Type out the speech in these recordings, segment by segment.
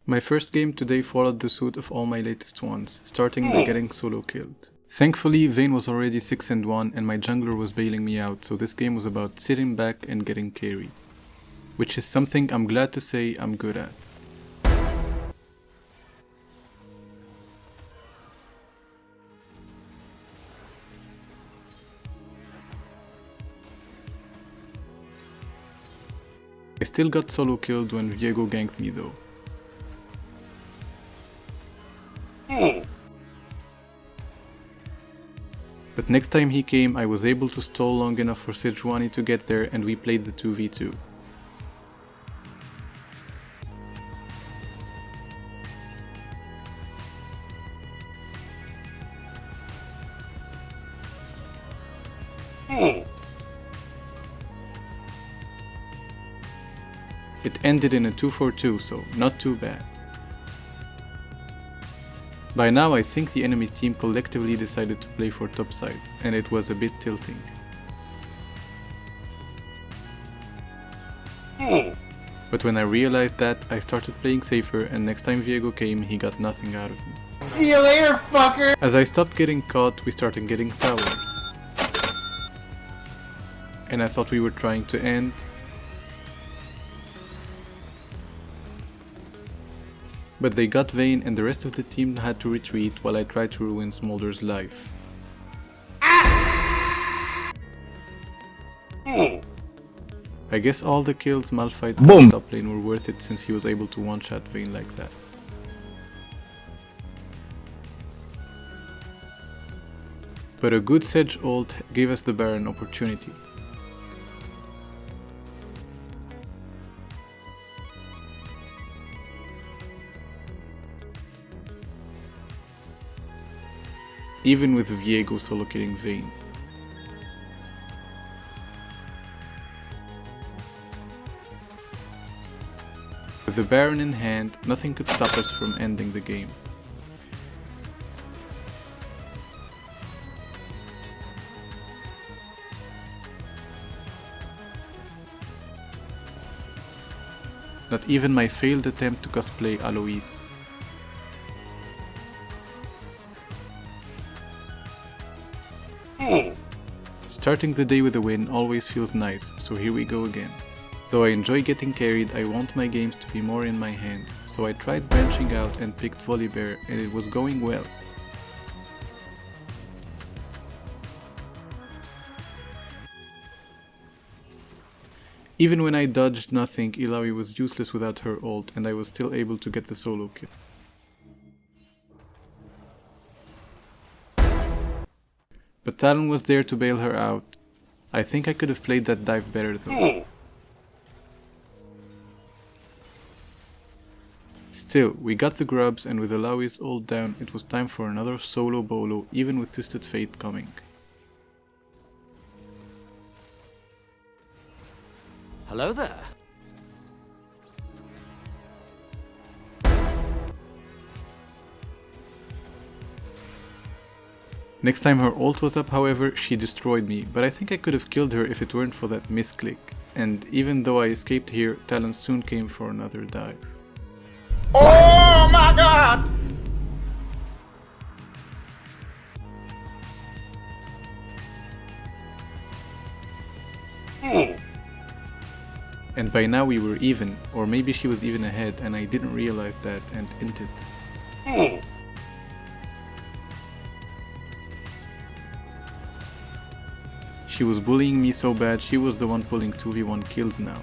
My first game today followed the suit of all my latest ones, starting by getting solo killed. Thankfully, Vayne was already 6-1 and my jungler was bailing me out, so this game was about sitting back and getting carried. Which is something I'm glad to say I'm good at. I still got solo killed when Viego ganked me though. But next time he came, I was able to stall long enough for Sejuani to get there and we played the 2v2. It ended in a 2-4-2, so not too bad. By now I think the enemy team collectively decided to play for topside, and it was a bit tilting. But when I realized that, I started playing safer and next time Viego came, he got nothing out of me. See you later, fucker! As I stopped getting caught, we started getting towered. And I thought we were trying to end. But they got Vayne and the rest of the team had to retreat while I tried to ruin Smolder's life. I guess all the kills Malphite got in top lane were worth it since he was able to one-shot Vayne like that. But a good Sedge ult gave us the Baron opportunity. Even with Viego solo killing Vayne. With the Baron in hand, nothing could stop us from ending the game. Not even my failed attempt to cosplay Alois. Starting the day with a win always feels nice, so here we go again. Though I enjoy getting carried, I want my games to be more in my hands, so I tried branching out and picked Volibear and it was going well. Even when I dodged nothing, Illaoi was useless without her ult and I was still able to get the solo kill. But Talon was there to bail her out. I think I could have played that dive better though. Still, we got the grubs and with Illaoi's ult down, it was time for another solo bolo even with Twisted Fate coming. Hello there. Next time her ult was up, however, she destroyed me, but I think I could have killed her if it weren't for that misclick. And even though I escaped here, Talon soon came for another dive. Oh my god! And by now we were even, or maybe she was even ahead and I didn't realize that and inted. She was bullying me so bad, she was the one pulling 2v1 kills now.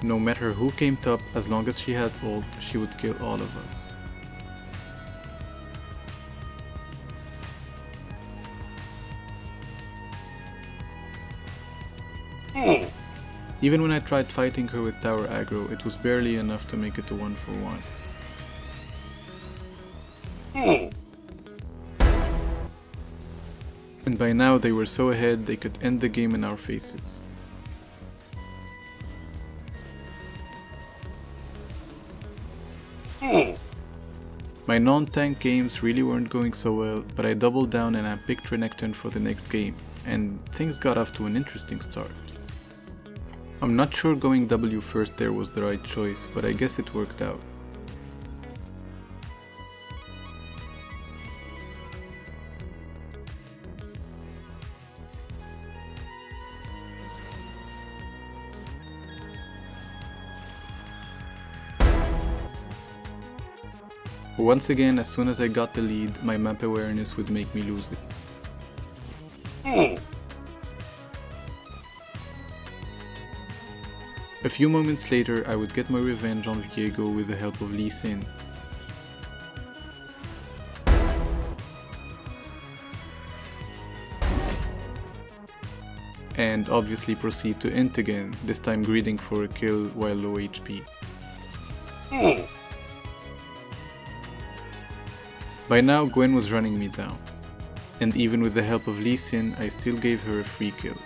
No matter who came top, as long as she had ult, she would kill all of us. Even when I tried fighting her with tower aggro, it was barely enough to make it a 1-for-1. And by now they were so ahead they could end the game in our faces. My non-tank games really weren't going so well, but I doubled down and I picked Renekton for the next game, and things got off to an interesting start. I'm not sure going W first there was the right choice, but I guess it worked out. Once again, as soon as I got the lead, my map awareness would make me lose it. A few moments later, I would get my revenge on Viego with the help of Lee Sin. And obviously proceed to int again, this time greeding for a kill while low HP. By now Gwen was running me down, and even with the help of Lee Sin, I still gave her a free kill.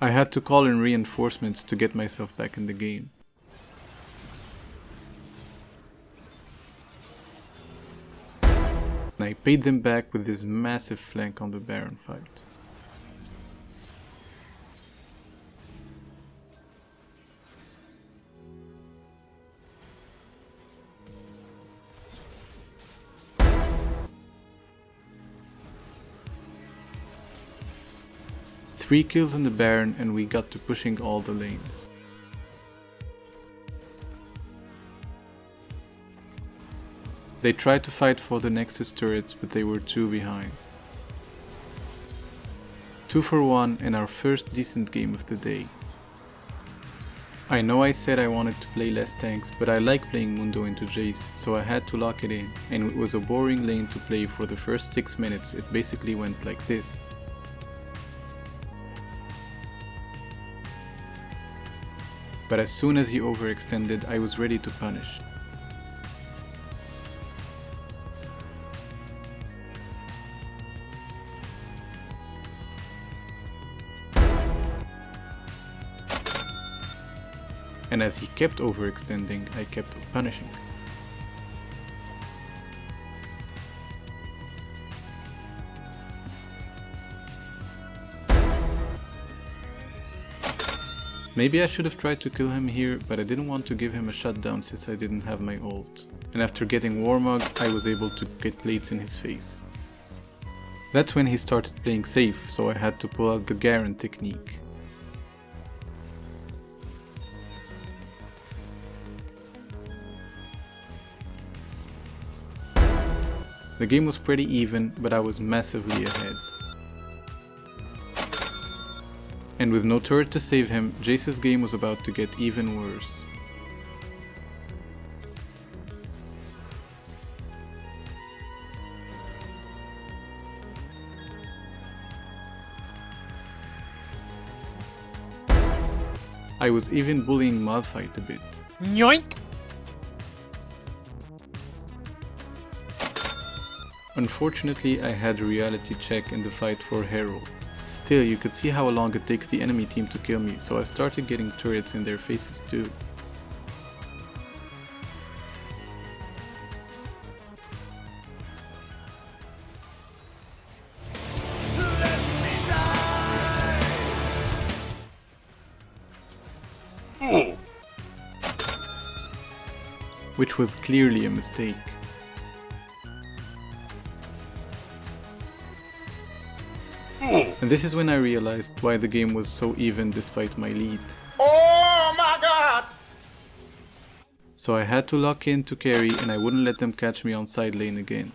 I had to call in reinforcements to get myself back in the game. And I paid them back with this massive flank on the Baron fight. Three kills on the Baron and we got to pushing all the lanes. They tried to fight for the Nexus turrets, but they were too behind. 2 for 1 in our first decent game of the day. I know I said I wanted to play less tanks, but I like playing Mundo into Jace, so I had to lock it in, and it was a boring lane to play for the first 6 minutes. It basically went like this. But as soon as he overextended, I was ready to punish. And as he kept overextending, I kept punishing. Maybe I should have tried to kill him here, but I didn't want to give him a shutdown since I didn't have my ult. And after getting Warmog, I was able to get plates in his face. That's when he started playing safe, so I had to pull out the Garen technique. The game was pretty even, but I was massively ahead. And with no turret to save him, Jace's game was about to get even worse. I was even bullying Malphite a bit. Yoink! Unfortunately, I had a reality check in the fight for Herald. Still, you could see how long it takes the enemy team to kill me, so I started getting turrets in their faces too. Which was clearly a mistake. And this is when I realized why the game was so even despite my lead. Oh my god! So I had to lock in to carry and I wouldn't let them catch me on side lane again.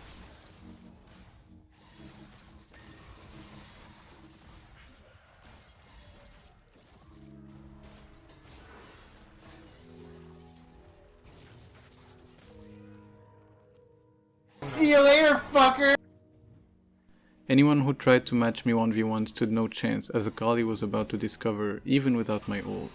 See you later, fucker! Anyone who tried to match me 1v1 stood no chance, as Akali was about to discover even without my ult.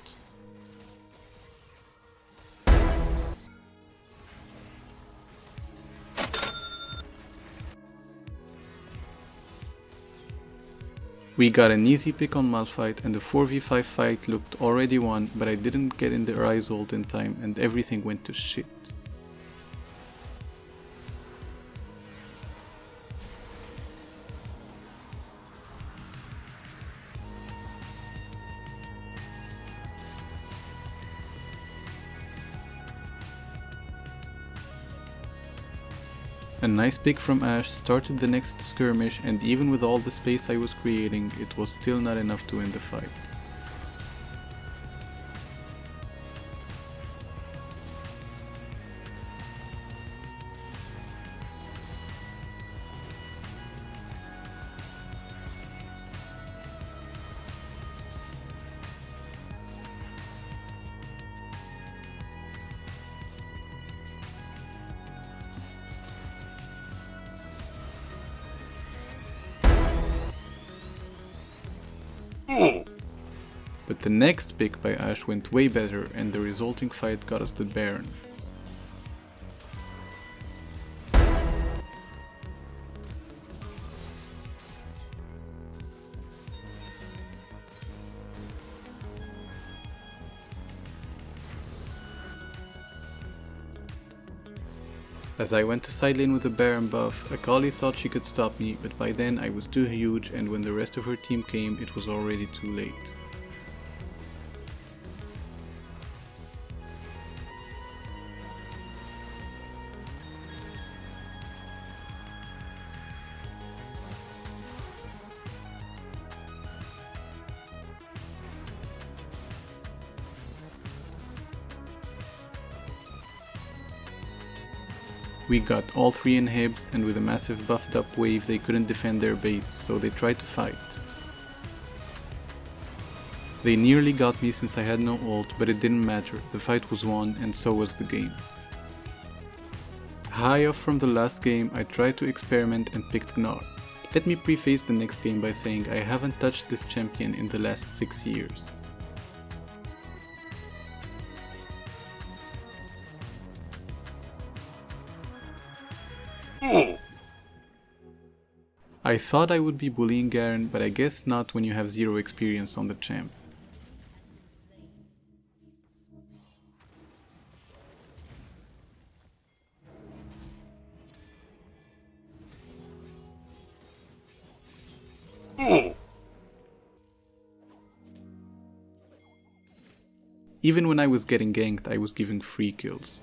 We got an easy pick on Malphite and the 4v5 fight looked already won, but I didn't get in the Rise ult in time and everything went to shit. A nice pick from Ashe started the next skirmish, and even with all the space I was creating, it was still not enough to win the fight. But the next pick by Ashe went way better and the resulting fight got us the Baron. As I went to side lane with the Baron buff, Akali thought she could stop me, but by then I was too huge and when the rest of her team came it was already too late. We got all 3 inhibs and with a massive buffed up wave they couldn't defend their base, so they tried to fight. They nearly got me since I had no ult, but it didn't matter, the fight was won and so was the game. High off from the last game, I tried to experiment and picked Gnar. Let me preface the next game by saying I haven't touched this champion in the last 6 years. I thought I would be bullying Garen, but I guess not when you have 0 experience on the champ. Even when I was getting ganked, I was giving free kills.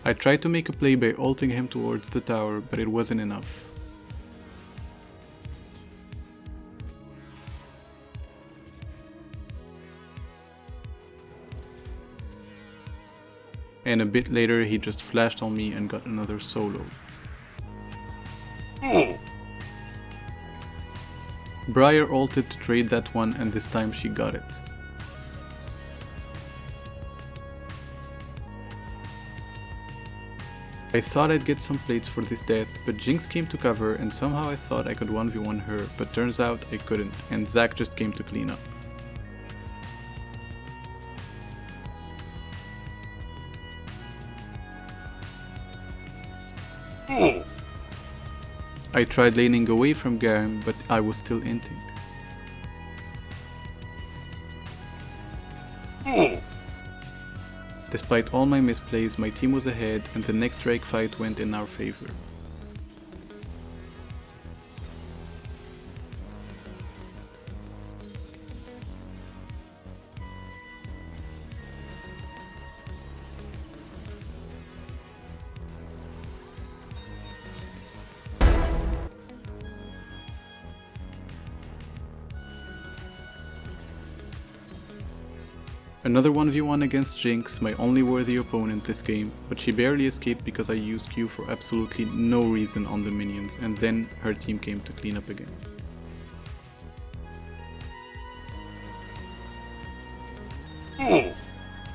I tried to make a play by ulting him towards the tower, but it wasn't enough. And a bit later he just flashed on me and got another solo. Briar ulted to trade that one and this time she got it. I thought I'd get some plates for this death, but Jinx came to cover and somehow I thought I could 1v1 her, but turns out I couldn't and Zac just came to clean up. I tried laning away from Garen, but I was still inting. Despite all my misplays, my team was ahead and the next Drake fight went in our favor. Another 1v1 against Jinx, my only worthy opponent this game, but she barely escaped because I used Q for absolutely no reason on the minions, and then her team came to clean up again.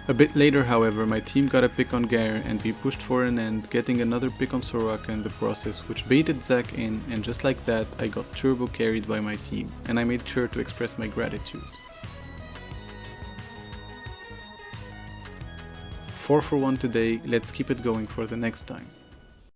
A bit later, however, my team got a pick on Garen and we pushed for an end, getting another pick on Soraka in the process, which baited Zac in, and just like that I got turbo carried by my team, and I made sure to express my gratitude. 4 for 1 today, let's keep it going for the next time.